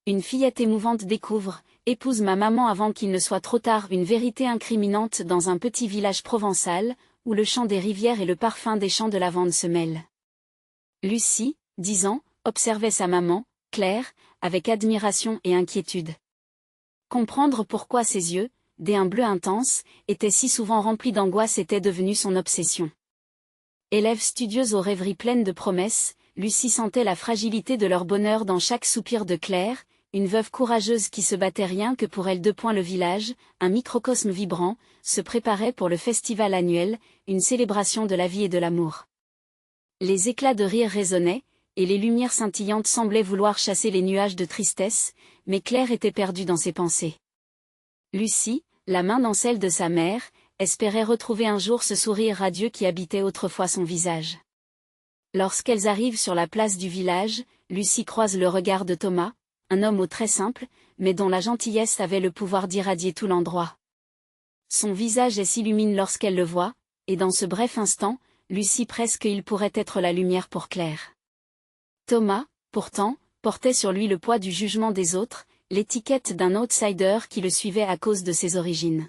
Une fillette émouvante découvre, épouse ma maman avant qu'il ne soit trop tard, une vérité incriminante dans un petit village provençal, où le chant des rivières et le parfum des champs de lavande se mêlent. Lucie, 10 ans, observait sa maman, Claire, avec admiration et inquiétude. Comprendre pourquoi ses yeux, d'un bleu intense, étaient si souvent remplis d'angoisse était devenu son obsession. Élève studieuse aux rêveries pleines de promesses, Lucie sentait la fragilité de leur bonheur dans chaque soupir de Claire, une veuve courageuse qui se battait rien que pour elle. Le village, un microcosme vibrant, se préparait pour le festival annuel, une célébration de la vie et de l'amour. Les éclats de rire résonnaient, et les lumières scintillantes semblaient vouloir chasser les nuages de tristesse, mais Claire était perdue dans ses pensées. Lucie, la main dans celle de sa mère, espérait retrouver un jour ce sourire radieux qui habitait autrefois son visage. Lorsqu'elles arrivent sur la place du village, Lucie croise le regard de Thomas, un homme aux traits simples, mais dont la gentillesse avait le pouvoir d'irradier tout l'endroit. Son visage s'illumine lorsqu'elle le voit, et dans ce bref instant, Lucie presque il pourrait être la lumière pour Claire. Thomas, pourtant, portait sur lui le poids du jugement des autres, l'étiquette d'un outsider qui le suivait à cause de ses origines.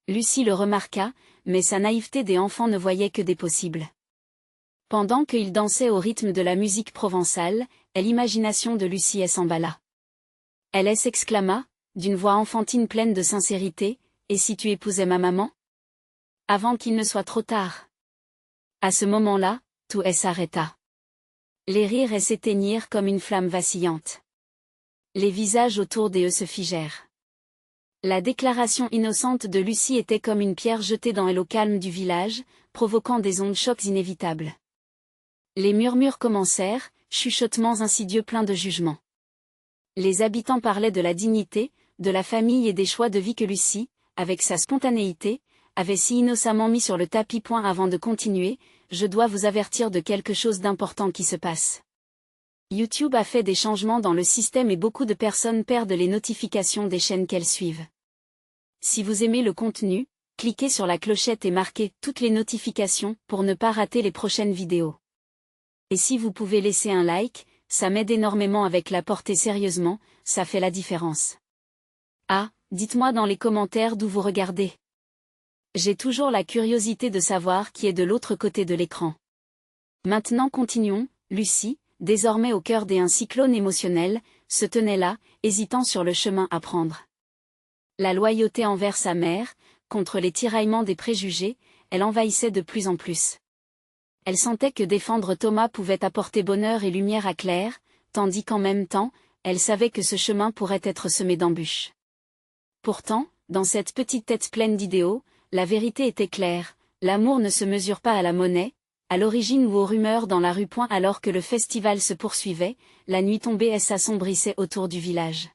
Lucie le remarqua, mais sa naïveté des enfants ne voyait que des possibles. Pendant qu'il dansait au rythme de la musique provençale, l'imagination de Lucie s'emballa. Elle s'exclama, d'une voix enfantine pleine de sincérité, « Et si tu épousais ma maman ?» Avant qu'il ne soit trop tard. À ce moment-là, tout s'arrêta. Les rires s'éteignirent comme une flamme vacillante. Les visages autour d'eux se figèrent. La déclaration innocente de Lucie était comme une pierre jetée dans l'eau calme du village, provoquant des ondes chocs inévitables. Les murmures commencèrent, chuchotements insidieux pleins de jugement. Les habitants parlaient de la dignité, de la famille et des choix de vie que Lucie, avec sa spontanéité, avait si innocemment mis sur le tapis. Avant de continuer, je dois vous avertir de quelque chose d'important qui se passe. YouTube a fait des changements dans le système et beaucoup de personnes perdent les notifications des chaînes qu'elles suivent. Si vous aimez le contenu, cliquez sur la clochette et marquez toutes les notifications pour ne pas rater les prochaines vidéos. Et si vous pouvez laisser un like, ça m'aide énormément avec la portée sérieusement, ça fait la différence. Ah, dites-moi dans les commentaires d'où vous regardez. J'ai toujours la curiosité de savoir qui est de l'autre côté de l'écran. Maintenant continuons, Lucie, désormais au cœur d'un cyclone émotionnel, se tenait là, hésitant sur le chemin à prendre. La loyauté envers sa mère, contre les tiraillements des préjugés, elle envahissait de plus en plus. Elle sentait que défendre Thomas pouvait apporter bonheur et lumière à Claire, tandis qu'en même temps, elle savait que ce chemin pourrait être semé d'embûches. Pourtant, dans cette petite tête pleine d'idéaux, la vérité était claire, l'amour ne se mesure pas à la monnaie, à l'origine ou aux rumeurs dans la rue. Alors que le festival se poursuivait, la nuit tombée et s'assombrissait autour du village.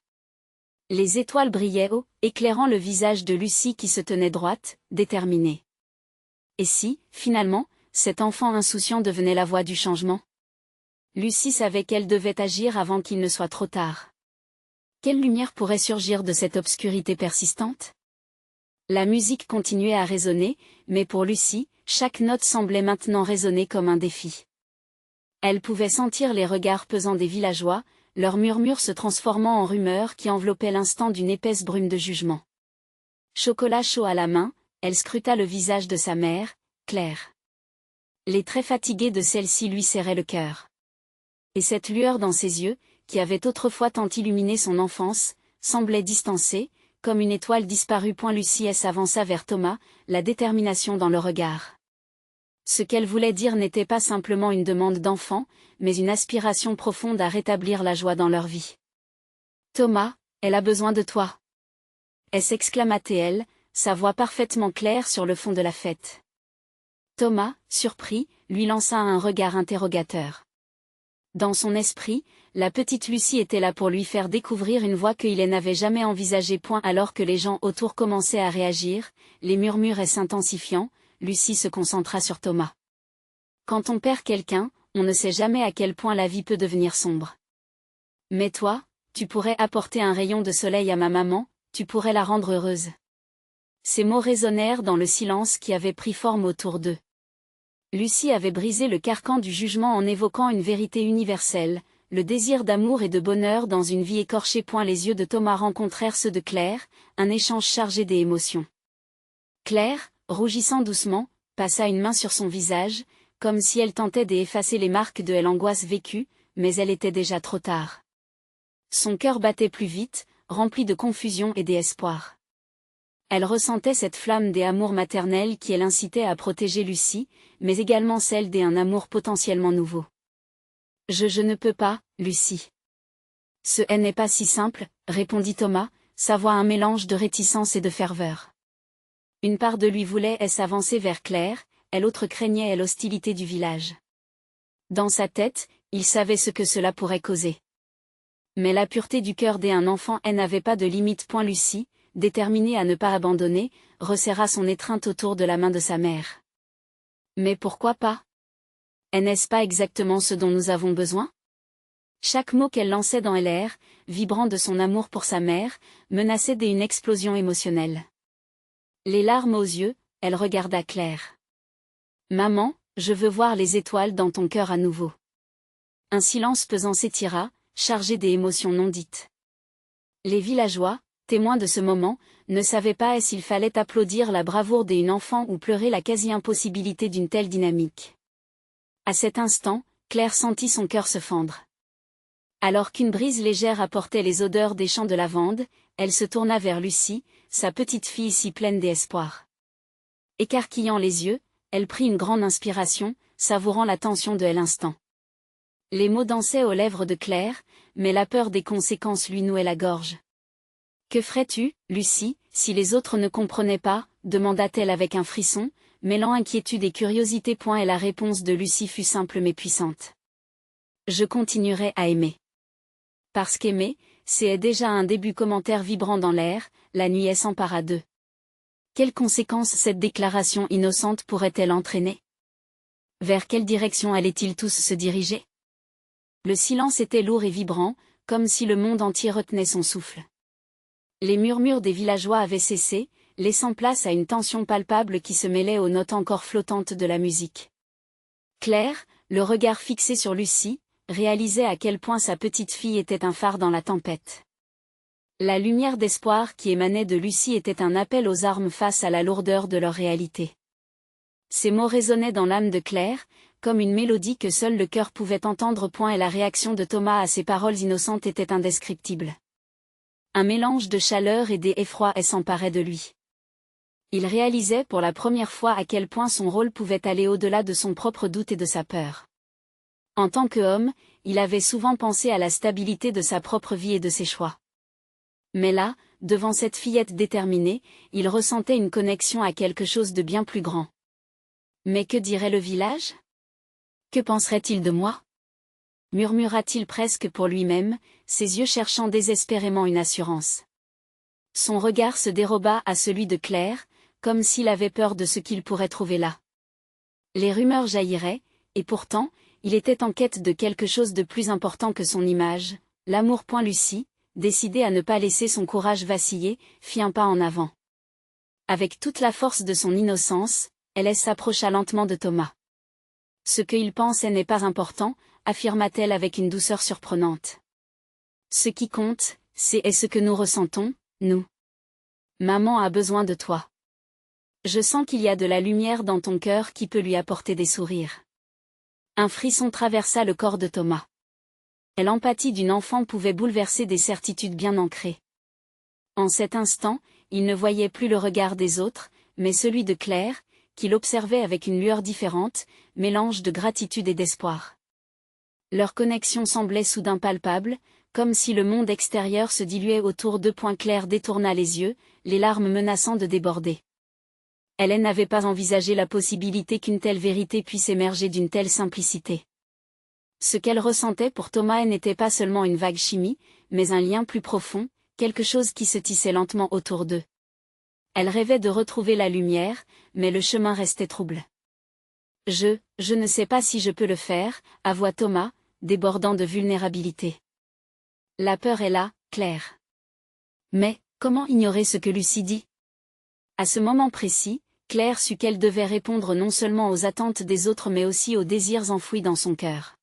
Les étoiles brillaient haut, éclairant le visage de Lucie qui se tenait droite, déterminée. Et si, finalement, cet enfant insouciant devenait la voix du changement? Lucie savait qu'elle devait agir avant qu'il ne soit trop tard. Quelle lumière pourrait surgir de cette obscurité persistante? La musique continuait à résonner, mais pour Lucie, chaque note semblait maintenant résonner comme un défi. Elle pouvait sentir les regards pesants des villageois, leurs murmures se transformant en rumeurs qui enveloppaient l'instant d'une épaisse brume de jugement. Chocolat chaud à la main, elle scruta le visage de sa mère, Claire. Les traits fatigués de celle-ci lui serraient le cœur. Et cette lueur dans ses yeux, qui avait autrefois tant illuminé son enfance, semblait distancée, comme une étoile disparue. Lucie s'avança vers Thomas, la détermination dans le regard. Ce qu'elle voulait dire n'était pas simplement une demande d'enfant, mais une aspiration profonde à rétablir la joie dans leur vie. « Thomas, elle a besoin de toi !» s'exclama-t-elle, sa voix parfaitement claire sur le fond de la fête. Thomas, surpris, lui lança un regard interrogateur. Dans son esprit, la petite Lucie était là pour lui faire découvrir une voie qu'il n'avait jamais envisagée. Alors que les gens autour commençaient à réagir, les murmures s'intensifiant, Lucie se concentra sur Thomas. Quand on perd quelqu'un, on ne sait jamais à quel point la vie peut devenir sombre. Mais toi, tu pourrais apporter un rayon de soleil à ma maman, tu pourrais la rendre heureuse. Ces mots résonnèrent dans le silence qui avait pris forme autour d'eux. Lucie avait brisé le carcan du jugement en évoquant une vérité universelle, le désir d'amour et de bonheur dans une vie écorchée. Les yeux de Thomas rencontrèrent ceux de Claire, un échange chargé des émotions. Claire, rougissant doucement, passa une main sur son visage, comme si elle tentait d'effacer les marques de l'angoisse vécue, mais elle était déjà trop tard. Son cœur battait plus vite, rempli de confusion et d'espoir. Elle ressentait cette flamme des amours maternels qui l'incitait à protéger Lucie, mais également celle d'un amour potentiellement nouveau. Je ne peux pas, Lucie. Ce n'est pas si simple, répondit Thomas, sa voix un mélange de réticence et de ferveur. Une part de lui voulait s'avancer vers Claire, et l'autre craignait l'hostilité du village. Dans sa tête, il savait ce que cela pourrait causer. Mais la pureté du cœur d'un enfant n'avait pas de limite. Lucie, déterminée à ne pas abandonner, resserra son étreinte autour de la main de sa mère. Mais pourquoi pas? N'est-ce pas exactement ce dont nous avons besoin? Chaque mot qu'elle lançait dans l'air, vibrant de son amour pour sa mère, menaçait d'une explosion émotionnelle. Les larmes aux yeux, elle regarda Claire. Maman, je veux voir les étoiles dans ton cœur à nouveau. Un silence pesant s'étira, chargé d'émotions non dites. Les villageois, témoins de ce moment, ne savaient pas s'il fallait applaudir la bravoure d'une enfant ou pleurer la quasi-impossibilité d'une telle dynamique. À cet instant, Claire sentit son cœur se fendre. Alors qu'une brise légère apportait les odeurs des champs de lavande, elle se tourna vers Lucie, sa petite fille si pleine d'espoir. Écarquillant les yeux, elle prit une grande inspiration, savourant la tension de l'instant. Les mots dansaient aux lèvres de Claire, mais la peur des conséquences lui nouait la gorge. « Que ferais-tu, Lucie, si les autres ne comprenaient pas ?» demanda-t-elle avec un frisson, mêlant inquiétude et curiosité. Et la réponse de Lucie fut simple mais puissante. « Je continuerai à aimer. » Parce qu'aimer, c'est déjà un début. Commentaire vibrant dans l'air, la nuit s'empara d'eux. Quelles conséquences cette déclaration innocente pourrait-elle entraîner? Vers quelle direction allaient-ils tous se diriger? Le silence était lourd et vibrant, comme si le monde entier retenait son souffle. Les murmures des villageois avaient cessé, laissant place à une tension palpable qui se mêlait aux notes encore flottantes de la musique. Claire, le regard fixé sur Lucie, réalisait à quel point sa petite fille était un phare dans la tempête. La lumière d'espoir qui émanait de Lucie était un appel aux armes face à la lourdeur de leur réalité. Ces mots résonnaient dans l'âme de Claire, comme une mélodie que seul le cœur pouvait entendre. Et la réaction de Thomas à ces paroles innocentes était indescriptible. Un mélange de chaleur et d'effroi s'emparait de lui. Il réalisait pour la première fois à quel point son rôle pouvait aller au-delà de son propre doute et de sa peur. En tant qu'homme, il avait souvent pensé à la stabilité de sa propre vie et de ses choix. Mais là, devant cette fillette déterminée, il ressentait une connexion à quelque chose de bien plus grand. Mais que dirait le village? Que penserait-il de moi? Murmura-t-il presque pour lui-même, ses yeux cherchant désespérément une assurance. Son regard se déroba à celui de Claire, comme s'il avait peur de ce qu'il pourrait trouver là. Les rumeurs jailliraient, et pourtant, il était en quête de quelque chose de plus important que son image, l'amour. Lucie, décidée à ne pas laisser son courage vaciller, fit un pas en avant. Avec toute la force de son innocence, elle s'approcha lentement de Thomas. « Ce qu'il pense n'est pas important, » affirma-t-elle avec une douceur surprenante. « Ce qui compte, c'est ce que nous ressentons, nous. Maman a besoin de toi. Je sens qu'il y a de la lumière dans ton cœur qui peut lui apporter des sourires. » Un frisson traversa le corps de Thomas. L'empathie d'une enfant pouvait bouleverser des certitudes bien ancrées. En cet instant, il ne voyait plus le regard des autres, mais celui de Claire, qui l'observait avec une lueur différente, mélange de gratitude et d'espoir. Leur connexion semblait soudain palpable, comme si le monde extérieur se diluait autour d'eux. Claire détourna les yeux, les larmes menaçant de déborder. Elle n'avait pas envisagé la possibilité qu'une telle vérité puisse émerger d'une telle simplicité. Ce qu'elle ressentait pour Thomas n'était pas seulement une vague chimie, mais un lien plus profond, quelque chose qui se tissait lentement autour d'eux. Elle rêvait de retrouver la lumière, mais le chemin restait trouble. Je ne sais pas si je peux le faire, avoua Thomas, débordant de vulnérabilité. La peur est là, Claire. Mais, comment ignorer ce que Lucie dit? À ce moment précis, Claire sut qu'elle devait répondre non seulement aux attentes des autres mais aussi aux désirs enfouis dans son cœur.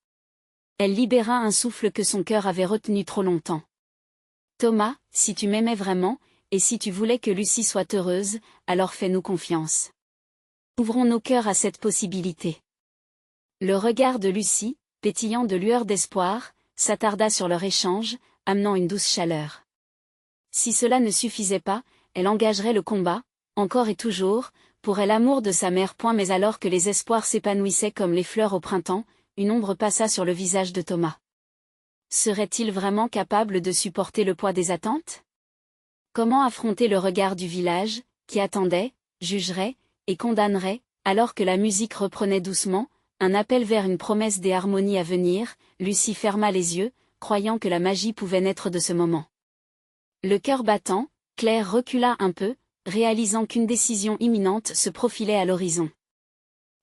Elle libéra un souffle que son cœur avait retenu trop longtemps. Thomas, si tu m'aimais vraiment, et si tu voulais que Lucie soit heureuse, alors fais-nous confiance. Ouvrons nos cœurs à cette possibilité. Le regard de Lucie, pétillant de lueurs d'espoir, s'attarda sur leur échange, amenant une douce chaleur. Si cela ne suffisait pas, elle engagerait le combat, encore et toujours, pour elle l'amour de sa mère. Mais alors que les espoirs s'épanouissaient comme les fleurs au printemps, une ombre passa sur le visage de Thomas. Serait-il vraiment capable de supporter le poids des attentes? Comment affronter le regard du village, qui attendait, jugerait, et condamnerait, alors que la musique reprenait doucement, un appel vers une promesse des harmonies à venir? Lucie ferma les yeux, croyant que la magie pouvait naître de ce moment. Le cœur battant, Claire recula un peu, réalisant qu'une décision imminente se profilait à l'horizon.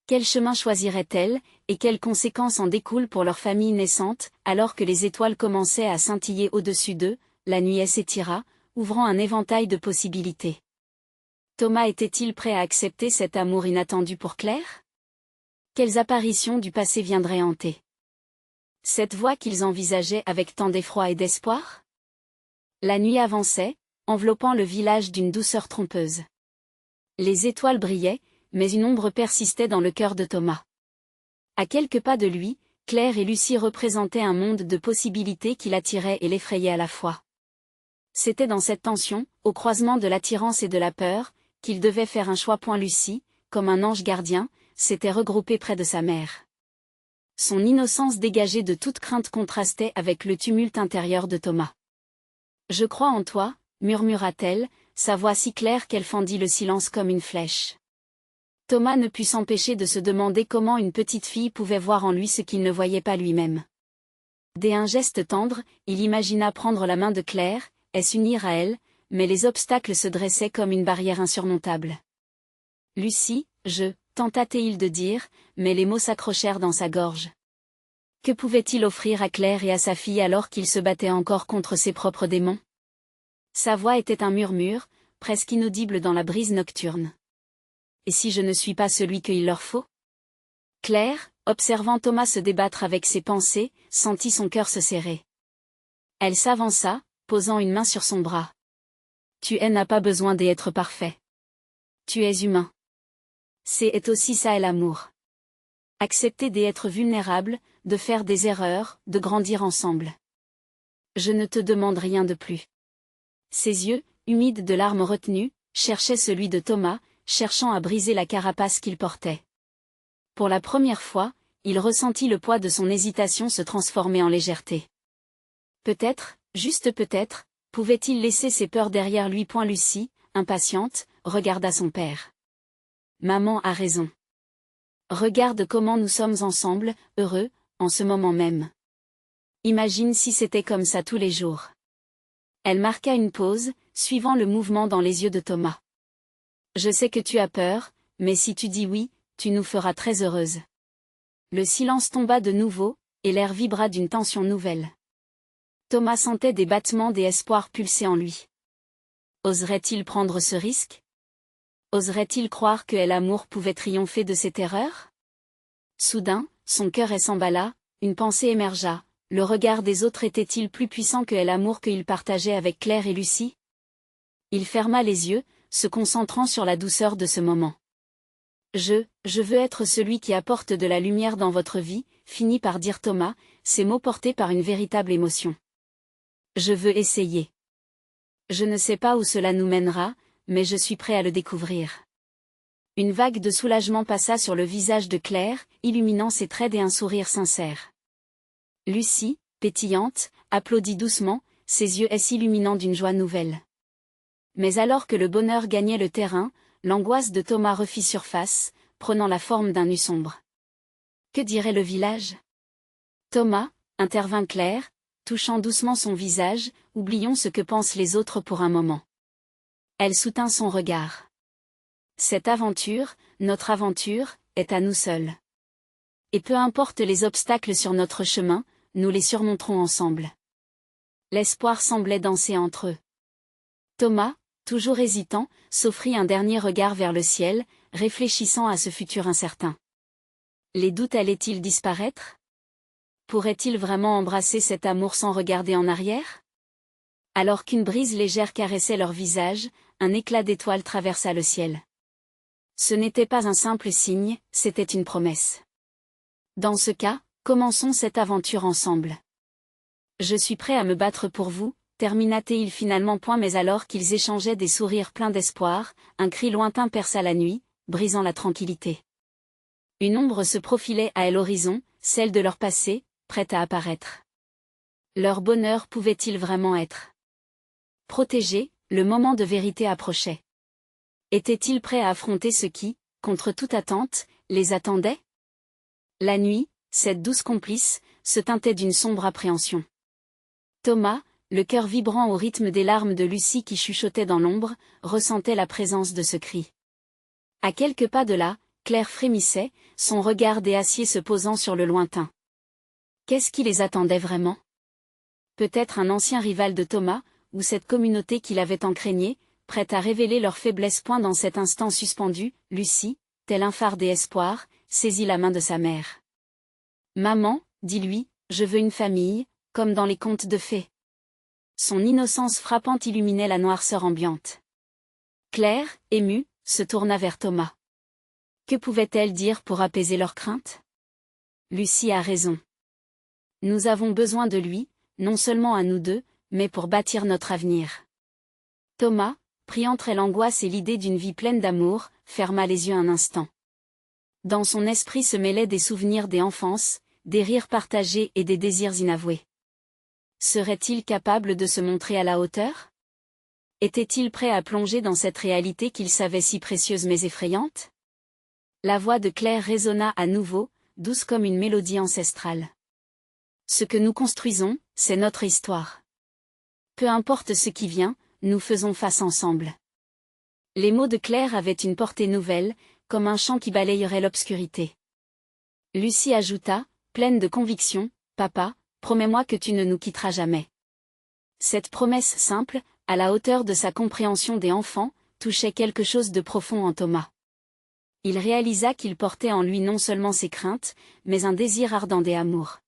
Quel chemin choisirait-elle, et quelles conséquences en découlent pour leur famille naissante? Alors que les étoiles commençaient à scintiller au-dessus d'eux, la nuit s'étira, ouvrant un éventail de possibilités. Thomas était-il prêt à accepter cet amour inattendu pour Claire? Quelles apparitions du passé viendraient hanter cette voie qu'ils envisageaient avec tant d'effroi et d'espoir? La nuit avançait, enveloppant le village d'une douceur trompeuse. Les étoiles brillaient, mais une ombre persistait dans le cœur de Thomas. À quelques pas de lui, Claire et Lucie représentaient un monde de possibilités qui l'attirait et l'effrayait à la fois. C'était dans cette tension, au croisement de l'attirance et de la peur, qu'il devait faire un choix. Lucie, comme un ange gardien, s'était regroupée près de sa mère. Son innocence dégagée de toute crainte contrastait avec le tumulte intérieur de Thomas. « Je crois en toi », murmura-t-elle, sa voix si claire qu'elle fendit le silence comme une flèche. Thomas ne put s'empêcher de se demander comment une petite fille pouvait voir en lui ce qu'il ne voyait pas lui-même. Dès un geste tendre, il imagina prendre la main de Claire, et s'unir à elle, mais les obstacles se dressaient comme une barrière insurmontable. « Lucie, tenta-t-il de dire, mais les mots s'accrochèrent dans sa gorge. Que pouvait-il offrir à Claire et à sa fille alors qu'il se battait encore contre ses propres démons? Sa voix était un murmure, presque inaudible dans la brise nocturne. Et si je ne suis pas celui qu'il leur faut? Claire, observant Thomas se débattre avec ses pensées, sentit son cœur se serrer. Elle s'avança, posant une main sur son bras. Tu n'as pas besoin d'être parfait. Tu es humain. C'est aussi ça l'amour. Accepter d'être vulnérable, de faire des erreurs, de grandir ensemble. Je ne te demande rien de plus. Ses yeux, humides de larmes retenues, cherchaient celui de Thomas, cherchant à briser la carapace qu'il portait. Pour la première fois, il ressentit le poids de son hésitation se transformer en légèreté. Peut-être, juste peut-être, pouvait-il laisser ses peurs derrière lui. Lucie, impatiente, regarda son père. Maman a raison. Regarde comment nous sommes ensemble, heureux, en ce moment même. Imagine si c'était comme ça tous les jours. Elle marqua une pause, suivant le mouvement dans les yeux de Thomas. Je sais que tu as peur, mais si tu dis oui, tu nous feras très heureuse. Le silence tomba de nouveau, et l'air vibra d'une tension nouvelle. Thomas sentait des battements d'espoir pulser en lui. Oserait-il prendre ce risque? Oserait-il croire que l'amour pouvait triompher de ses terreurs? Soudain, son cœur s'emballa, une pensée émergea. Le regard des autres était-il plus puissant que l'amour qu'il partageait avec Claire et Lucie? Il ferma les yeux, se concentrant sur la douceur de ce moment. Je veux être celui qui apporte de la lumière dans votre vie, finit par dire Thomas, ses mots portés par une véritable émotion. Je veux essayer. Je ne sais pas où cela nous mènera, mais je suis prêt à le découvrir. Une vague de soulagement passa sur le visage de Claire, illuminant ses traits et un sourire sincère. Lucie, pétillante, applaudit doucement, ses yeux s'illuminant d'une joie nouvelle. Mais alors que le bonheur gagnait le terrain, l'angoisse de Thomas refit surface, prenant la forme d'un nu sombre. Que dirait le village? Thomas, intervint Claire, touchant doucement son visage, oublions ce que pensent les autres pour un moment. Elle soutint son regard. Cette aventure, notre aventure, est à nous seuls. Et peu importe les obstacles sur notre chemin, nous les surmonterons ensemble. L'espoir semblait danser entre eux. Thomas, toujours hésitant, s'offrit un dernier regard vers le ciel, réfléchissant à ce futur incertain. Les doutes allaient-ils disparaître? Pourrait-il vraiment embrasser cet amour sans regarder en arrière? Alors qu'une brise légère caressait leur visage, un éclat d'étoiles traversa le ciel. Ce n'était pas un simple signe, c'était une promesse. Dans ce cas, commençons cette aventure ensemble. Je suis prêt à me battre pour vous, termina-t-il finalement point mais alors qu'ils échangeaient des sourires pleins d'espoir, un cri lointain perça la nuit, brisant la tranquillité. Une ombre se profilait à l'horizon, celle de leur passé, prête à apparaître. Leur bonheur pouvait-il vraiment être protégé? Le moment de vérité approchait. Étaient-ils prêts à affronter ce qui, contre toute attente, les attendait? La nuit, cette douce complice, se teintait d'une sombre appréhension. Thomas, le cœur vibrant au rythme des larmes de Lucie qui chuchotait dans l'ombre, ressentait la présence de ce cri. À quelques pas de là, Claire frémissait, son regard d'acier se posant sur le lointain. Qu'est-ce qui les attendait vraiment? Peut-être un ancien rival de Thomas, ou cette communauté qui l'avait tant craigné, prête à révéler leur faiblesse. Dans cet instant suspendu, Lucie, tel un phare d'espoir, saisit la main de sa mère. « Maman, dis-lui, je veux une famille, comme dans les contes de fées. » Son innocence frappante illuminait la noirceur ambiante. Claire, émue, se tourna vers Thomas. Que pouvait-elle dire pour apaiser leurs craintes? Lucie a raison. Nous avons besoin de lui, non seulement à nous deux, mais pour bâtir notre avenir. Thomas, pris entre l'angoisse et l'idée d'une vie pleine d'amour, ferma les yeux un instant. Dans son esprit se mêlaient des souvenirs d'enfance, des rires partagés et des désirs inavoués. Serait-il capable de se montrer à la hauteur? Était-il prêt à plonger dans cette réalité qu'il savait si précieuse mais effrayante? La voix de Claire résonna à nouveau, douce comme une mélodie ancestrale. Ce que nous construisons, c'est notre histoire. Peu importe ce qui vient, nous faisons face ensemble. Les mots de Claire avaient une portée nouvelle, comme un chant qui balayerait l'obscurité. Lucie ajouta, pleine de conviction, « Papa, promets-moi que tu ne nous quitteras jamais. » Cette promesse simple, à la hauteur de sa compréhension des enfants, touchait quelque chose de profond en Thomas. Il réalisa qu'il portait en lui non seulement ses craintes, mais un désir ardent d'amour.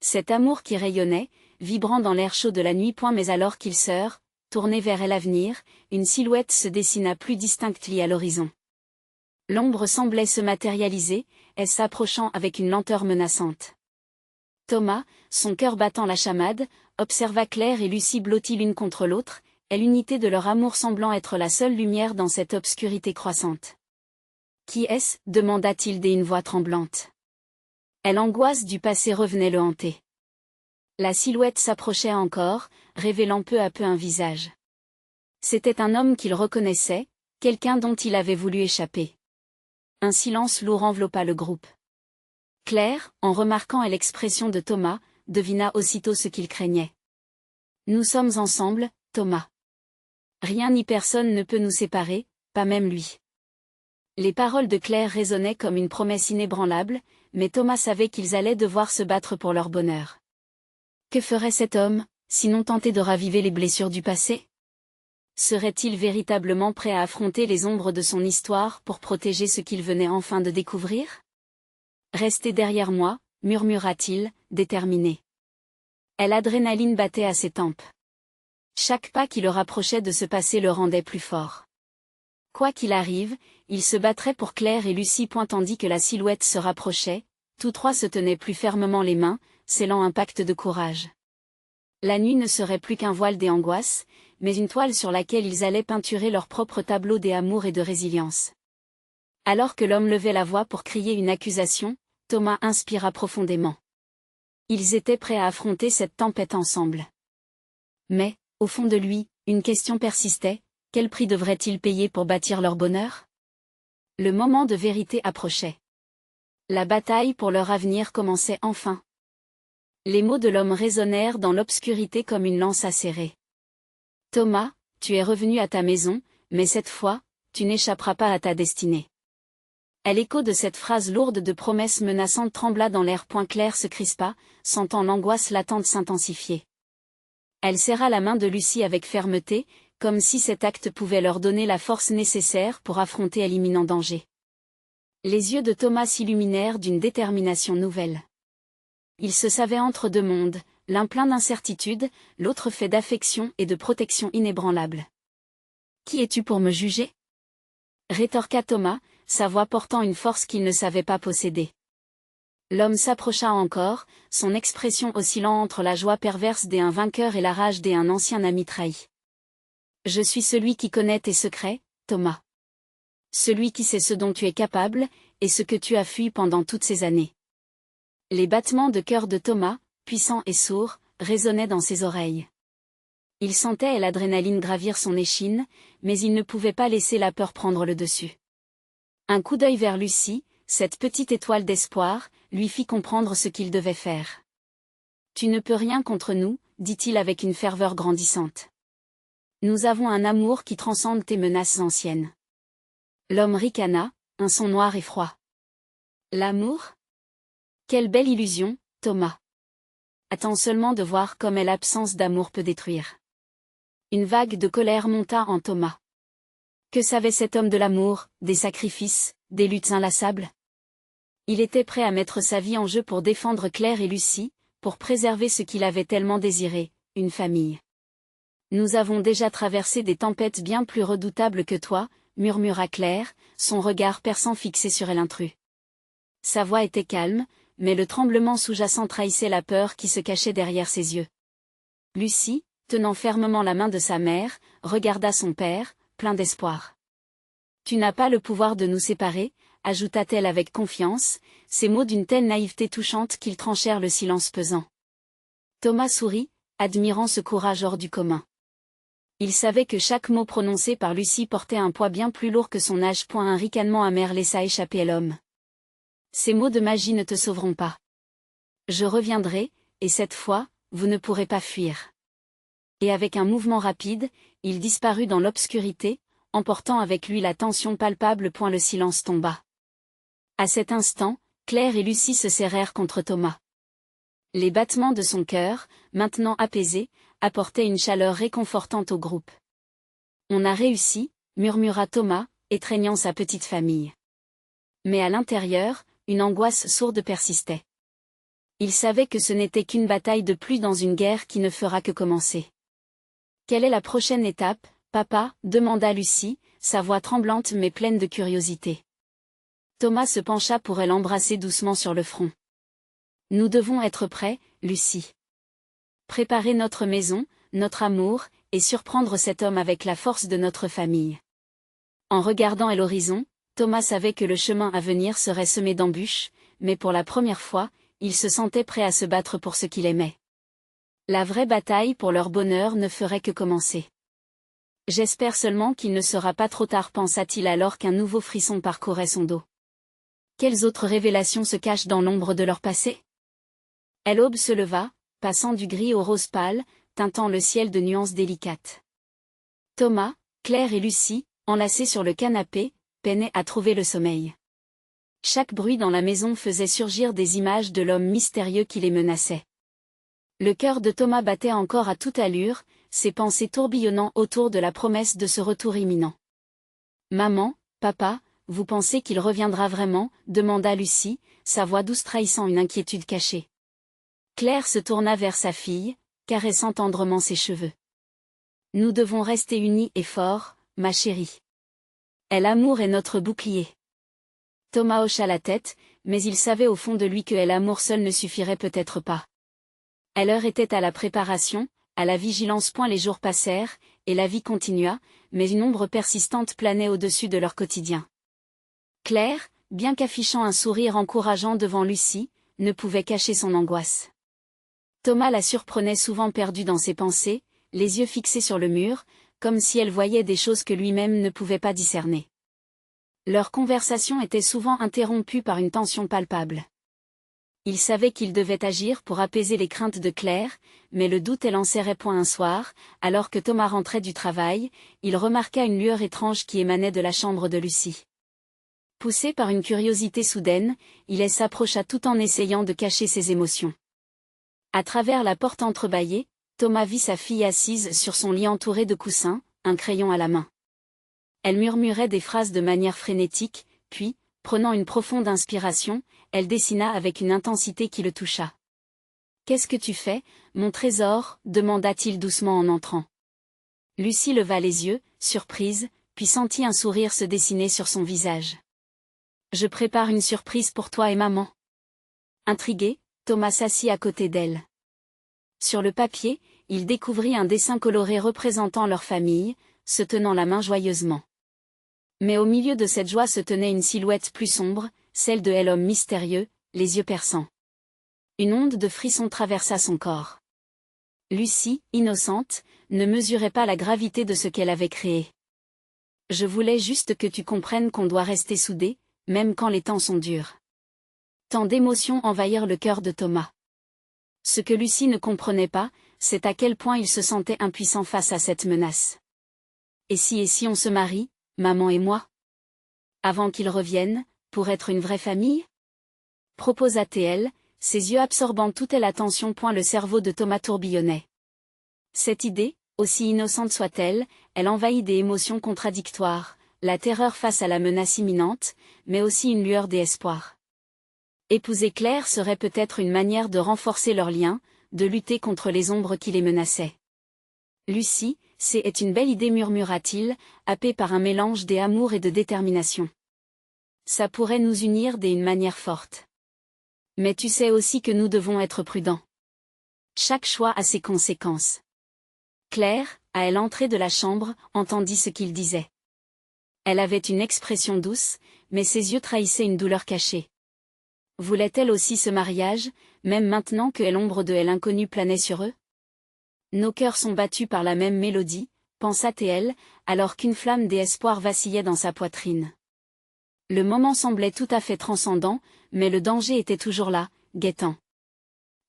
Cet amour qui rayonnait, vibrant dans l'air chaud de la nuit. Mais alors qu'ils sœurs, tournés vers l'avenir, une silhouette se dessina plus distinctement à l'horizon. L'ombre semblait se matérialiser, elle s'approchant avec une lenteur menaçante. Thomas, son cœur battant la chamade, observa Claire et Lucie blotties l'une contre l'autre, et l'unité de leur amour semblant être la seule lumière dans cette obscurité croissante. « Qui est-ce » demanda-t-il d'une voix tremblante. L'angoisse du passé revenait le hanter. La silhouette s'approchait encore, révélant peu à peu un visage. C'était un homme qu'il reconnaissait, quelqu'un dont il avait voulu échapper. Un silence lourd enveloppa le groupe. Claire, en remarquant l'expression de Thomas, devina aussitôt ce qu'il craignait. « Nous sommes ensemble, Thomas. Rien ni personne ne peut nous séparer, pas même lui. » Les paroles de Claire résonnaient comme une promesse inébranlable, mais Thomas savait qu'ils allaient devoir se battre pour leur bonheur. Que ferait cet homme, sinon tenter de raviver les blessures du passé? Serait-il véritablement prêt à affronter les ombres de son histoire pour protéger ce qu'il venait enfin de découvrir? Restez derrière moi, murmura-t-il, déterminé. L'adrénaline battait à ses tempes. Chaque pas qui le rapprochait de ce passé le rendait plus fort. Quoi qu'il arrive, il se battrait pour Claire et Lucie. Tandis que la silhouette se rapprochait, tous trois se tenaient plus fermement les mains, scellant un pacte de courage. La nuit ne serait plus qu'un voile des angoisses, mais une toile sur laquelle ils allaient peinturer leur propre tableau d'amour et de résilience. Alors que l'homme levait la voix pour crier une accusation, Thomas inspira profondément. Ils étaient prêts à affronter cette tempête ensemble. Mais, au fond de lui, une question persistait, quel prix devraient-ils payer pour bâtir leur bonheur? Le moment de vérité approchait. La bataille pour leur avenir commençait enfin. Les mots de l'homme résonnèrent dans l'obscurité comme une lance acérée. « Thomas, tu es revenu à ta maison, mais cette fois, tu n'échapperas pas à ta destinée. » L'écho de cette phrase lourde de promesses menaçantes trembla dans l'air. Claire se crispa, sentant l'angoisse latente s'intensifier. Elle serra la main de Lucie avec fermeté, comme si cet acte pouvait leur donner la force nécessaire pour affronter l'imminent danger. Les yeux de Thomas s'illuminèrent d'une détermination nouvelle. Il se savait entre deux mondes, l'un plein d'incertitude, l'autre fait d'affection et de protection inébranlable. « Qui es-tu pour me juger ?» rétorqua Thomas, sa voix portant une force qu'il ne savait pas posséder. L'homme s'approcha encore, son expression oscillant entre la joie perverse d'un vainqueur et la rage d'un ancien ami trahi. « Je suis celui qui connaît tes secrets, Thomas. Celui qui sait ce dont tu es capable, et ce que tu as fui pendant toutes ces années. » Les battements de cœur de Thomas, puissants et sourds, résonnaient dans ses oreilles. Il sentait l'adrénaline gravir son échine, mais il ne pouvait pas laisser la peur prendre le dessus. Un coup d'œil vers Lucie, cette petite étoile d'espoir, lui fit comprendre ce qu'il devait faire. « Tu ne peux rien contre nous, dit-il avec une ferveur grandissante. Nous avons un amour qui transcende tes menaces anciennes. » L'homme ricana, un son noir et froid. « L'amour ? Quelle belle illusion, Thomas. Attends seulement de voir comme l'absence d'amour peut détruire. » Une vague de colère monta en Thomas. Que savait cet homme de l'amour, des sacrifices, des luttes inlassables? Il était prêt à mettre sa vie en jeu pour défendre Claire et Lucie, pour préserver ce qu'il avait tellement désiré, une famille. « Nous avons déjà traversé des tempêtes bien plus redoutables que toi, » murmura Claire, son regard perçant fixé sur l'intrus. Sa voix était calme, mais le tremblement sous-jacent trahissait la peur qui se cachait derrière ses yeux. Lucie, tenant fermement la main de sa mère, regarda son père, plein d'espoir. « Tu n'as pas le pouvoir de nous séparer, » ajouta-t-elle avec confiance, ces mots d'une telle naïveté touchante qu'ils tranchèrent le silence pesant. Thomas sourit, admirant ce courage hors du commun. Il savait que chaque mot prononcé par Lucie portait un poids bien plus lourd que son âge. Un ricanement amer laissa échapper l'homme. « Ces mots de magie ne te sauveront pas. Je reviendrai, et cette fois, vous ne pourrez pas fuir. » Et avec un mouvement rapide, il disparut dans l'obscurité, emportant avec lui la tension palpable. Le silence tomba. À cet instant, Claire et Lucie se serrèrent contre Thomas. Les battements de son cœur, maintenant apaisés, apportaient une chaleur réconfortante au groupe. « On a réussi, » murmura Thomas, étreignant sa petite famille. Mais à l'intérieur, une angoisse sourde persistait. Il savait que ce n'était qu'une bataille de plus dans une guerre qui ne fera que commencer. « Quelle est la prochaine étape, papa ?» demanda Lucie, sa voix tremblante mais pleine de curiosité. Thomas se pencha pour l'embrasser doucement sur le front. « Nous devons être prêts, Lucie. Préparer notre maison, notre amour, et surprendre cet homme avec la force de notre famille. » En regardant à l'horizon, Thomas savait que le chemin à venir serait semé d'embûches, mais pour la première fois, il se sentait prêt à se battre pour ce qu'il aimait. La vraie bataille pour leur bonheur ne ferait que commencer. « J'espère seulement qu'il ne sera pas trop tard, pensa-t-il alors qu'un nouveau frisson parcourait son dos. Quelles autres révélations se cachent dans l'ombre de leur passé? L'aube se leva, passant du gris au rose pâle, teintant le ciel de nuances délicates. Thomas, Claire et Lucie, enlacés sur le canapé, peinaient à trouver le sommeil. Chaque bruit dans la maison faisait surgir des images de l'homme mystérieux qui les menaçait. Le cœur de Thomas battait encore à toute allure, ses pensées tourbillonnant autour de la promesse de ce retour imminent. « Maman, papa, vous pensez qu'il reviendra vraiment ?» demanda Lucie, sa voix douce trahissant une inquiétude cachée. Claire se tourna vers sa fille, caressant tendrement ses cheveux. « Nous devons rester unis et forts, ma chérie. L'amour est notre bouclier. » Thomas hocha la tête, mais il savait au fond de lui que l'amour seul ne suffirait peut-être pas. L'heure était à la préparation, à la vigilance. Les jours passèrent, et la vie continua, mais une ombre persistante planait au-dessus de leur quotidien. Claire, bien qu'affichant un sourire encourageant devant Lucie, ne pouvait cacher son angoisse. Thomas la surprenait souvent perdue dans ses pensées, les yeux fixés sur le mur, comme si elle voyait des choses que lui-même ne pouvait pas discerner. Leur conversation était souvent interrompue par une tension palpable. Il savait qu'il devait agir pour apaiser les craintes de Claire, mais le doute l'enserrait. Un soir, alors que Thomas rentrait du travail, il remarqua une lueur étrange qui émanait de la chambre de Lucie. Poussé par une curiosité soudaine, il s'approcha tout en essayant de cacher ses émotions. À travers la porte entrebâillée, Thomas vit sa fille assise sur son lit entourée de coussins, un crayon à la main. Elle murmurait des phrases de manière frénétique, puis, prenant une profonde inspiration, elle dessina avec une intensité qui le toucha. Qu'est-ce que tu fais, mon trésor demanda-t-il doucement en entrant. Lucie leva les yeux, surprise, puis sentit un sourire se dessiner sur son visage. Je prépare une surprise pour toi et maman. Intrigué, Thomas s'assit à côté d'elle. Sur le papier, il découvrit un dessin coloré représentant leur famille, se tenant la main joyeusement. Mais au milieu de cette joie se tenait une silhouette plus sombre, celle de l'homme mystérieux, les yeux perçants. Une onde de frisson traversa son corps. Lucie, innocente, ne mesurait pas la gravité de ce qu'elle avait créé. Je voulais juste que tu comprennes qu'on doit rester soudés, même quand les temps sont durs. Tant d'émotions envahirent le cœur de Thomas. Ce que Lucie ne comprenait pas, c'est à quel point il se sentait impuissant face à cette menace. Et si on se marie, maman et moi? Avant qu'ils reviennent, pour être une vraie famille? Proposa-t-elle, ses yeux absorbant toute l'attention. Le cerveau de Thomas tourbillonnait. Cette idée, aussi innocente soit-elle, elle envahit des émotions contradictoires, la terreur face à la menace imminente, mais aussi une lueur d'espoir. Épouser Claire serait peut-être une manière de renforcer leur lien, de lutter contre les ombres qui les menaçaient. Lucie, c'est une belle idée murmura-t-il, happé par un mélange d'amour et de détermination. Ça pourrait nous unir d'une manière forte. Mais tu sais aussi que nous devons être prudents. Chaque choix a ses conséquences. Claire, à l'entrée de la chambre, entendit ce qu'il disait. Elle avait une expression douce, mais ses yeux trahissaient une douleur cachée. Voulait-elle aussi ce mariage, même maintenant que l'ombre de l'inconnu planait sur eux? Nos cœurs sont battus par la même mélodie, pensa-t-elle, alors qu'une flamme d'espoir vacillait dans sa poitrine. Le moment semblait tout à fait transcendant, mais le danger était toujours là, guettant.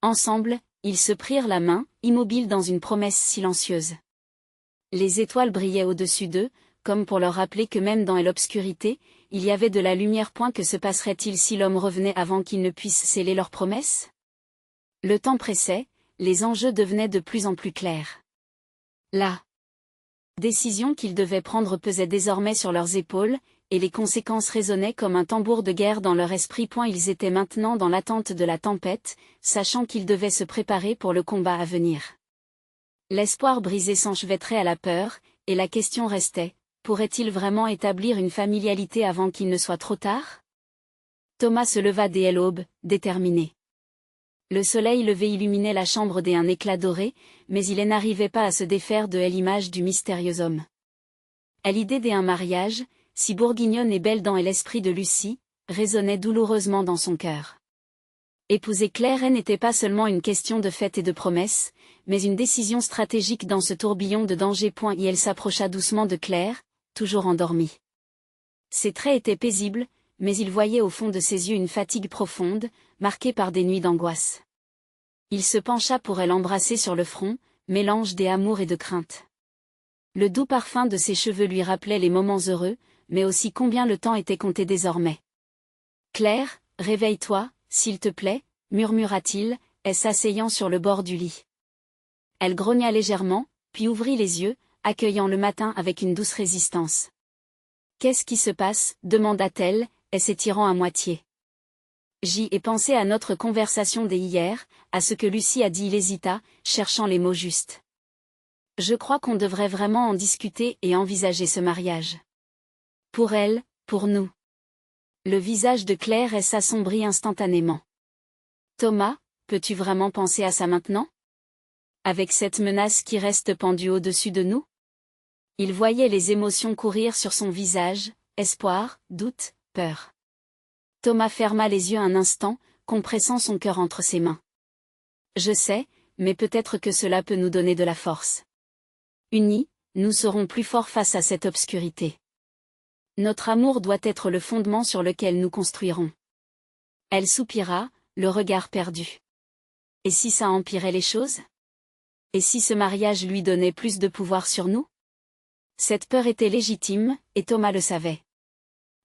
Ensemble, ils se prirent la main, immobiles dans une promesse silencieuse. Les étoiles brillaient au-dessus d'eux, comme pour leur rappeler que même dans l'obscurité, il y avait de la lumière. Que se passerait-il si l'homme revenait avant qu'ils ne puissent sceller leur promesse? Le temps pressait, les enjeux devenaient de plus en plus clairs. La décision qu'ils devaient prendre pesait désormais sur leurs épaules, et les conséquences résonnaient comme un tambour de guerre dans leur esprit. Ils étaient maintenant dans l'attente de la tempête, sachant qu'ils devaient se préparer pour le combat à venir. L'espoir brisé s'enchevêtrait à la peur, et la question restait, pourrait-il vraiment établir une familialité avant qu'il ne soit trop tard? Thomas se leva dès l'aube, déterminé. Le soleil levé illuminait la chambre d'un éclat doré, mais il n'arrivait pas à se défaire de l'image du mystérieux homme. L'idée d'un mariage, si bourguignonne et belle dans l'esprit de Lucie, résonnait douloureusement dans son cœur. Épouser Claire n'était pas seulement une question de fête et de promesses, mais une décision stratégique dans ce tourbillon de danger. Et elle s'approcha doucement de Claire, toujours endormie. Ses traits étaient paisibles, mais il voyait au fond de ses yeux une fatigue profonde, marquée par des nuits d'angoisse. Il se pencha pour l'embrasser sur le front, mélange d'amour et de crainte. Le doux parfum de ses cheveux lui rappelait les moments heureux, mais aussi combien le temps était compté désormais. « Claire, réveille-toi, s'il te plaît, murmura-t-il, s'asseyant sur le bord du lit. Elle grogna légèrement, puis ouvrit les yeux, accueillant le matin avec une douce résistance. « Qu'est-ce qui se passe » demanda-t-elle, s'étirant à moitié. J'y ai pensé à notre conversation d'hier, à ce que Lucie a dit. Il hésita, cherchant les mots justes. Je crois qu'on devrait vraiment en discuter et envisager ce mariage. Pour elle, pour nous. Le visage de Claire s'assombrit instantanément. Thomas, peux-tu vraiment penser à ça maintenant? Avec cette menace qui reste pendue au-dessus de nous? Il voyait les émotions courir sur son visage, espoir, doute, peur. Thomas ferma les yeux un instant, compressant son cœur entre ses mains. Je sais, mais peut-être que cela peut nous donner de la force. Unis, nous serons plus forts face à cette obscurité. Notre amour doit être le fondement sur lequel nous construirons. Elle soupira, le regard perdu. Et si ça empirait les choses? Et si ce mariage lui donnait plus de pouvoir sur nous? Cette peur était légitime, et Thomas le savait.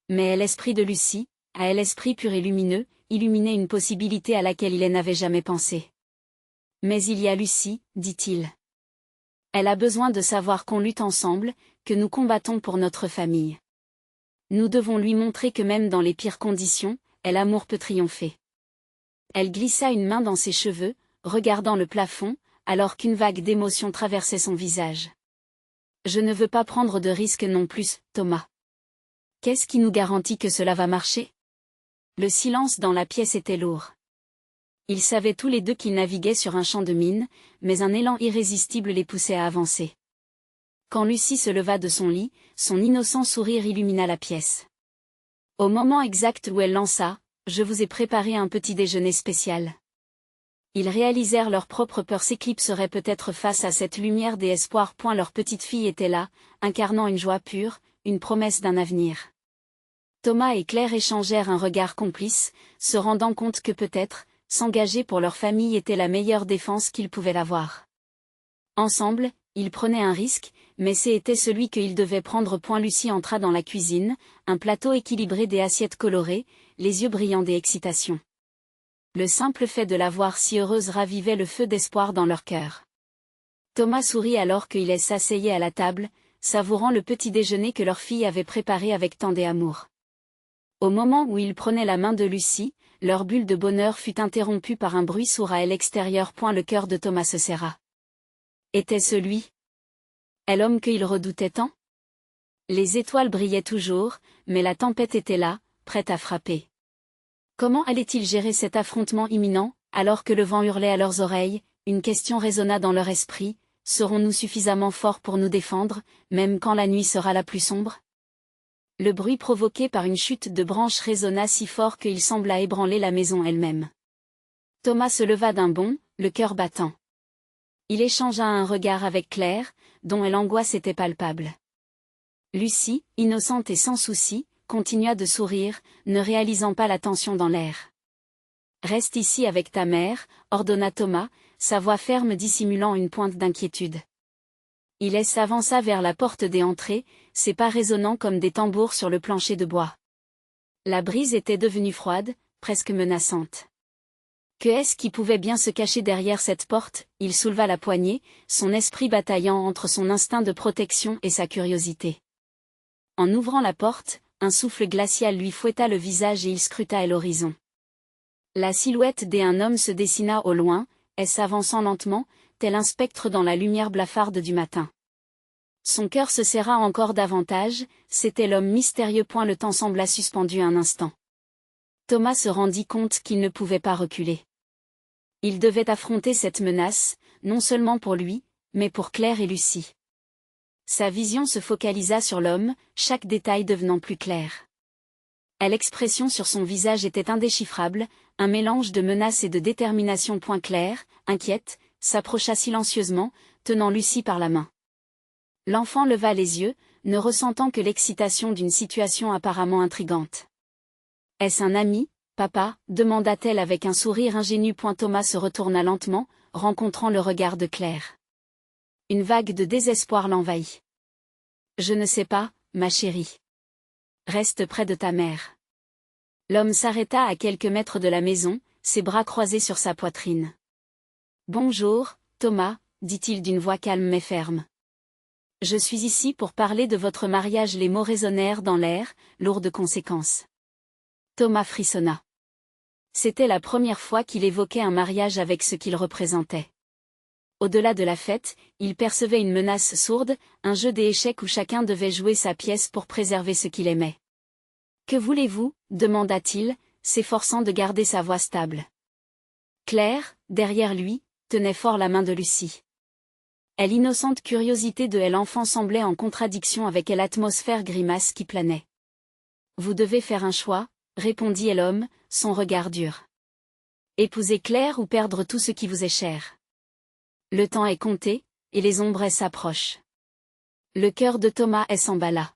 Mais l'esprit de Lucie, à l'esprit pur et lumineux, illuminait une possibilité à laquelle il n'avait jamais pensé. Mais il y a Lucie, dit-il. Elle a besoin de savoir qu'on lutte ensemble, que nous combattons pour notre famille. Nous devons lui montrer que même dans les pires conditions, l'amour peut triompher. Elle glissa une main dans ses cheveux, regardant le plafond, alors qu'une vague d'émotion traversait son visage. Je ne veux pas prendre de risques non plus, Thomas. Qu'est-ce qui nous garantit que cela va marcher? Le silence dans la pièce était lourd. Ils savaient tous les deux qu'ils naviguaient sur un champ de mine, mais un élan irrésistible les poussait à avancer. Quand Lucie se leva de son lit, son innocent sourire illumina la pièce. Au moment exact où elle lança « Je vous ai préparé un petit déjeuner spécial ». Ils réalisèrent leur propre peur s'éclipserait peut-être face à cette lumière des espoirs. Leur petite fille était là, incarnant une joie pure, une promesse d'un avenir. Thomas et Claire échangèrent un regard complice, se rendant compte que peut-être, s'engager pour leur famille était la meilleure défense qu'ils pouvaient avoir. Ensemble, ils prenaient un risque, mais c'était celui qu'ils devaient prendre. Lucie entra dans la cuisine, un plateau équilibré des assiettes colorées, les yeux brillants d'excitation. Le simple fait de la voir si heureuse ravivait le feu d'espoir dans leur cœur. Thomas sourit alors qu'il s'asseyait à la table, savourant le petit déjeuner que leur fille avait préparé avec tant d'amour. Au moment où il prenait la main de Lucie, leur bulle de bonheur fut interrompue par un bruit sourd à l'extérieur. Le cœur de Thomas se serra. Était-ce lui? L'homme qu'il redoutait tant? Les étoiles brillaient toujours, mais la tempête était là, prête à frapper. Comment allait-il gérer cet affrontement imminent, alors que le vent hurlait à leurs oreilles? Une question résonna dans leur esprit: serons-nous suffisamment forts pour nous défendre, même quand la nuit sera la plus sombre? Le bruit provoqué par une chute de branches résonna si fort qu'il sembla ébranler la maison elle-même. Thomas se leva d'un bond, le cœur battant. Il échangea un regard avec Claire, dont l'angoisse était palpable. Lucie, innocente et sans souci, continua de sourire, ne réalisant pas la tension dans l'air. « Reste ici avec ta mère », ordonna Thomas, sa voix ferme dissimulant une pointe d'inquiétude. Il s'avança vers la porte des entrées, ses pas résonnant comme des tambours sur le plancher de bois. La brise était devenue froide, presque menaçante. Que est-ce qui pouvait bien se cacher derrière cette porte? Il souleva la poignée, son esprit bataillant entre son instinct de protection et sa curiosité. En ouvrant la porte, un souffle glacial lui fouetta le visage et il scruta l'horizon. La silhouette d'un homme se dessina au loin, s'avançant lentement, tel un spectre dans la lumière blafarde du matin. Son cœur se serra encore davantage, c'était l'homme mystérieux. Le temps sembla suspendu un instant. Thomas se rendit compte qu'il ne pouvait pas reculer. Il devait affronter cette menace, non seulement pour lui, mais pour Claire et Lucie. Sa vision se focalisa sur l'homme, chaque détail devenant plus clair. L'expression sur son visage était indéchiffrable, un mélange de menace et de détermination. Claire, inquiète, s'approcha silencieusement, tenant Lucie par la main. L'enfant leva les yeux, ne ressentant que l'excitation d'une situation apparemment intrigante. « Est-ce un ami, papa ?» demanda-t-elle avec un sourire ingénu. Thomas se retourna lentement, rencontrant le regard de Claire. Une vague de désespoir l'envahit. « Je ne sais pas, ma chérie. Reste près de ta mère. » L'homme s'arrêta à quelques mètres de la maison, ses bras croisés sur sa poitrine. « Bonjour, Thomas, dit-il d'une voix calme mais ferme. Je suis ici pour parler de votre mariage. Les mots résonnèrent dans l'air, lourds de conséquences. Thomas frissonna. C'était la première fois qu'il évoquait un mariage avec ce qu'il représentait. Au-delà de la fête, il percevait une menace sourde, un jeu d'échecs où chacun devait jouer sa pièce pour préserver ce qu'il aimait. « Que voulez-vous » demanda-t-il, s'efforçant de garder sa voix stable. Claire, derrière lui, tenait fort la main de Lucie. L'innocente curiosité de l'enfant semblait en contradiction avec l'atmosphère grimace qui planait. « Vous devez faire un choix » répondit l'homme, son regard dur. « Épouser Claire ou perdre tout ce qui vous est cher. Le temps est compté, et les ombres s'approchent. » Le cœur de Thomas s'emballa.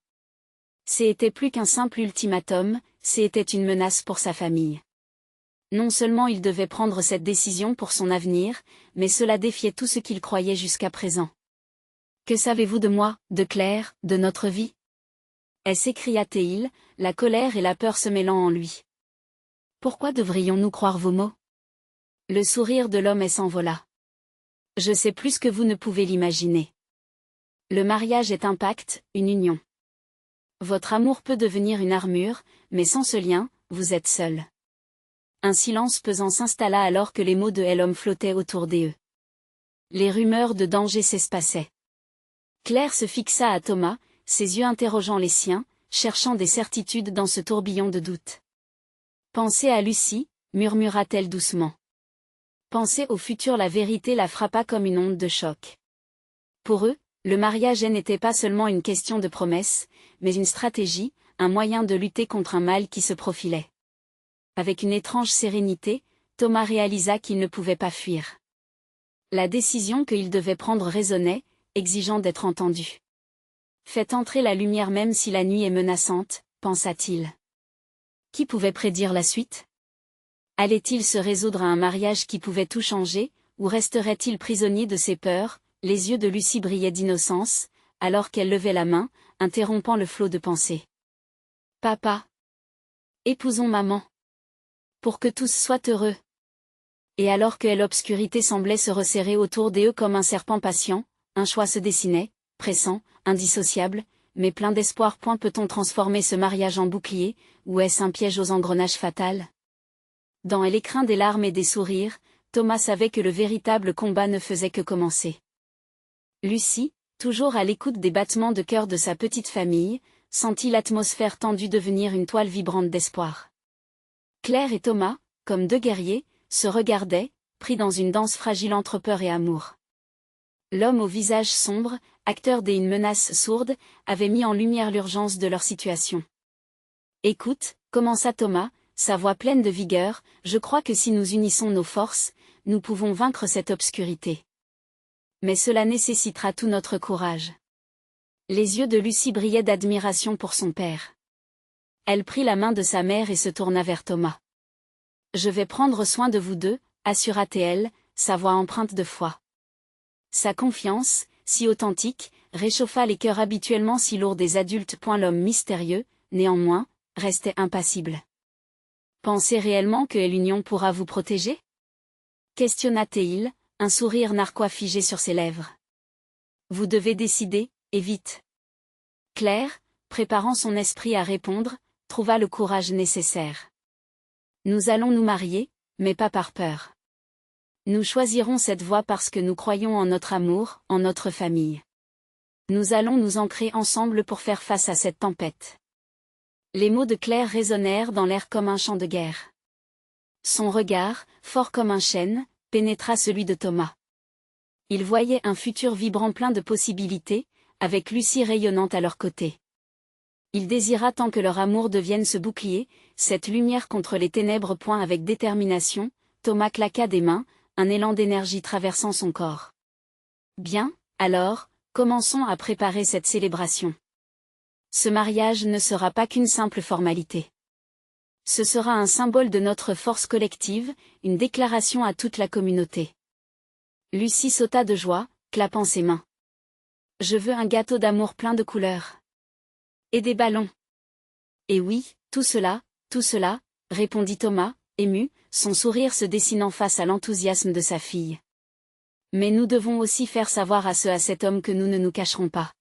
C'était plus qu'un simple ultimatum, c'était une menace pour sa famille. Non seulement il devait prendre cette décision pour son avenir, mais cela défiait tout ce qu'il croyait jusqu'à présent. « Que savez-vous de moi, de Claire, de notre vie ?» s'écria-t-il, la colère et la peur se mêlant en lui. « Pourquoi devrions-nous croire vos mots ?» Le sourire de l'homme s'envola. « Je sais plus que vous ne pouvez l'imaginer. Le mariage est un pacte, une union. Votre amour peut devenir une armure, mais sans ce lien, vous êtes seul. Un silence pesant s'installa alors que les mots de l'homme flottaient autour d'eux. Les rumeurs de danger s'espaçaient. Claire se fixa à Thomas, ses yeux interrogeant les siens, cherchant des certitudes dans ce tourbillon de doutes. Pensez à Lucie, murmura-t-elle doucement. Penser au futur, la vérité la frappa comme une onde de choc. Pour eux, le mariage n'était pas seulement une question de promesse, mais une stratégie, un moyen de lutter contre un mal qui se profilait. Avec une étrange sérénité, Thomas réalisa qu'il ne pouvait pas fuir. La décision qu'il devait prendre résonnait, exigeant d'être entendu. Faites entrer la lumière même si la nuit est menaçante, pensa-t-il. Qui pouvait prédire la suite? Allait-il se résoudre à un mariage qui pouvait tout changer, ou resterait-il prisonnier de ses peurs? Les yeux de Lucie brillaient d'innocence, alors qu'elle levait la main, interrompant le flot de pensées. Papa. Épousons maman. Pour que tous soient heureux. Et alors que l'obscurité semblait se resserrer autour d'eux comme un serpent patient, un choix se dessinait, pressant, indissociable, mais plein d'espoir. Peut-on transformer ce mariage en bouclier, ou est-ce un piège aux engrenages fatal? Dans l'écrin des larmes et des sourires, Thomas savait que le véritable combat ne faisait que commencer. Lucie, toujours à l'écoute des battements de cœur de sa petite famille, sentit l'atmosphère tendue devenir une toile vibrante d'espoir. Claire et Thomas, comme deux guerriers, se regardaient, pris dans une danse fragile entre peur et amour. L'homme au visage sombre, acteur d'une menace sourde, avait mis en lumière l'urgence de leur situation. Écoute, commença Thomas, sa voix pleine de vigueur, je crois que si nous unissons nos forces, nous pouvons vaincre cette obscurité. Mais cela nécessitera tout notre courage. Les yeux de Lucie brillaient d'admiration pour son père. Elle prit la main de sa mère et se tourna vers Thomas. Je vais prendre soin de vous deux, assura-t-elle, sa voix empreinte de foi. Sa confiance, si authentique, réchauffa les cœurs habituellement si lourds des adultes. L'homme mystérieux, néanmoins, restait impassible. Pensez réellement que l'union pourra vous protéger? Questionna-t-il, un sourire narquois figé sur ses lèvres. Vous devez décider, et vite. Claire, préparant son esprit à répondre, trouva le courage nécessaire. Nous allons nous marier, mais pas par peur. Nous choisirons cette voie parce que nous croyons en notre amour, en notre famille. Nous allons nous ancrer ensemble pour faire face à cette tempête. Les mots de Claire résonnèrent dans l'air comme un chant de guerre. Son regard, fort comme un chêne, pénétra celui de Thomas. Il voyait un futur vibrant plein de possibilités, avec Lucie rayonnante à leur côté. Il désira tant que leur amour devienne ce bouclier, cette lumière contre les ténèbres. Avec détermination, Thomas claqua des mains, un élan d'énergie traversant son corps. Bien, alors, commençons à préparer cette célébration. Ce mariage ne sera pas qu'une simple formalité. Ce sera un symbole de notre force collective, une déclaration à toute la communauté. Lucie sauta de joie, clappant ses mains. Je veux un gâteau d'amour plein de couleurs. Et des ballons. Et oui, tout cela, répondit Thomas, ému, son sourire se dessinant face à l'enthousiasme de sa fille. Mais nous devons aussi faire savoir à cet homme que nous ne nous cacherons pas.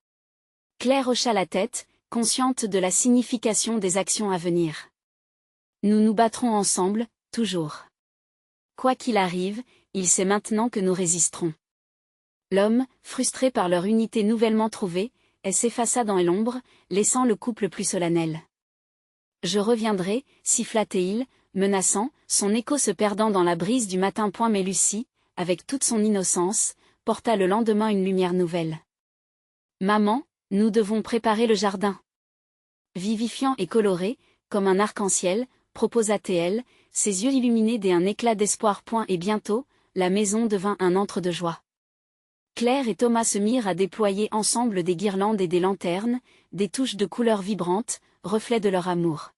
Claire hocha la tête, consciente de la signification des actions à venir. Nous nous battrons ensemble, toujours. Quoi qu'il arrive, il sait maintenant que nous résisterons. L'homme, frustré par leur unité nouvellement trouvée, s'effaça dans l'ombre, laissant le couple plus solennel. Je reviendrai, siffla-t-il, menaçant, son écho se perdant dans la brise du matin. Mais Lucie, avec toute son innocence, porta le lendemain une lumière nouvelle. Maman, nous devons préparer le jardin. Vivifiant et coloré, comme un arc-en-ciel, proposa-t-elle, ses yeux illuminés d'un éclat d'espoir. Et bientôt, la maison devint un antre de joie. Claire et Thomas se mirent à déployer ensemble des guirlandes et des lanternes, des touches de couleurs vibrantes, reflets de leur amour.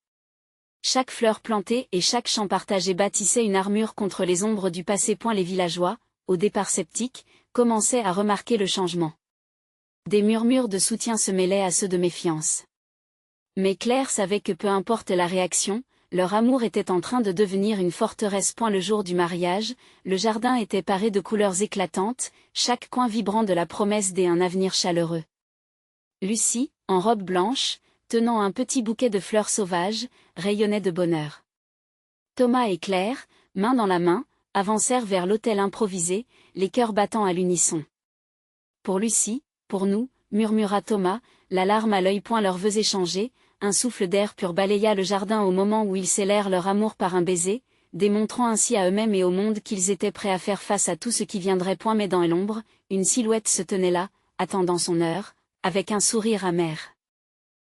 Chaque fleur plantée et chaque champ partagé bâtissait une armure contre les ombres du passé. Les villageois, au départ sceptiques, commençaient à remarquer le changement. Des murmures de soutien se mêlaient à ceux de méfiance. Mais Claire savait que peu importe la réaction, leur amour était en train de devenir une forteresse. Le jour du mariage, le jardin était paré de couleurs éclatantes, chaque coin vibrant de la promesse d'un avenir chaleureux. Lucie, en robe blanche, tenant un petit bouquet de fleurs sauvages, rayonnait de bonheur. Thomas et Claire, main dans la main, avancèrent vers l'hôtel improvisé, les cœurs battant à l'unisson. Pour Lucie, pour nous, murmura Thomas, la larme à l'œil. Leurs vœux échangés, un souffle d'air pur balaya le jardin au moment où ils scellèrent leur amour par un baiser, démontrant ainsi à eux-mêmes et au monde qu'ils étaient prêts à faire face à tout ce qui viendrait. Mais dans l'ombre, une silhouette se tenait là, attendant son heure, avec un sourire amer.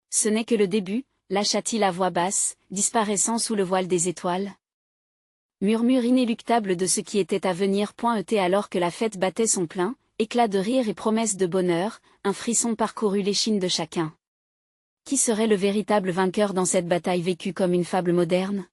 Ce n'est que le début, lâcha-t-il à voix basse, disparaissant sous le voile des étoiles. Murmure inéluctable de ce qui était à venir. Alors que la fête battait son plein, éclat de rire et promesse de bonheur, un frisson parcourut l'échine de chacun. Qui serait le véritable vainqueur dans cette bataille vécue comme une fable moderne?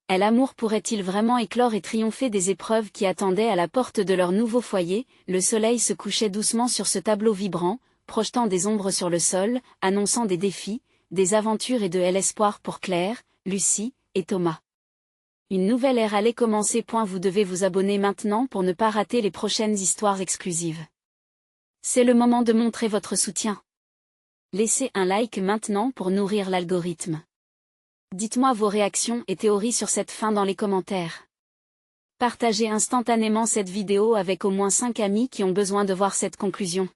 L'amour pourrait-il vraiment éclore et triompher des épreuves qui attendaient à la porte de leur nouveau foyer? Le soleil se couchait doucement sur ce tableau vibrant, projetant des ombres sur le sol, annonçant des défis, des aventures et de l'espoir pour Claire, Lucie et Thomas. Une nouvelle ère allait commencer. Vous devez vous abonner maintenant pour ne pas rater les prochaines histoires exclusives. C'est le moment de montrer votre soutien. Laissez un like maintenant pour nourrir l'algorithme. Dites-moi vos réactions et théories sur cette fin dans les commentaires. Partagez instantanément cette vidéo avec au moins 5 amis qui ont besoin de voir cette conclusion.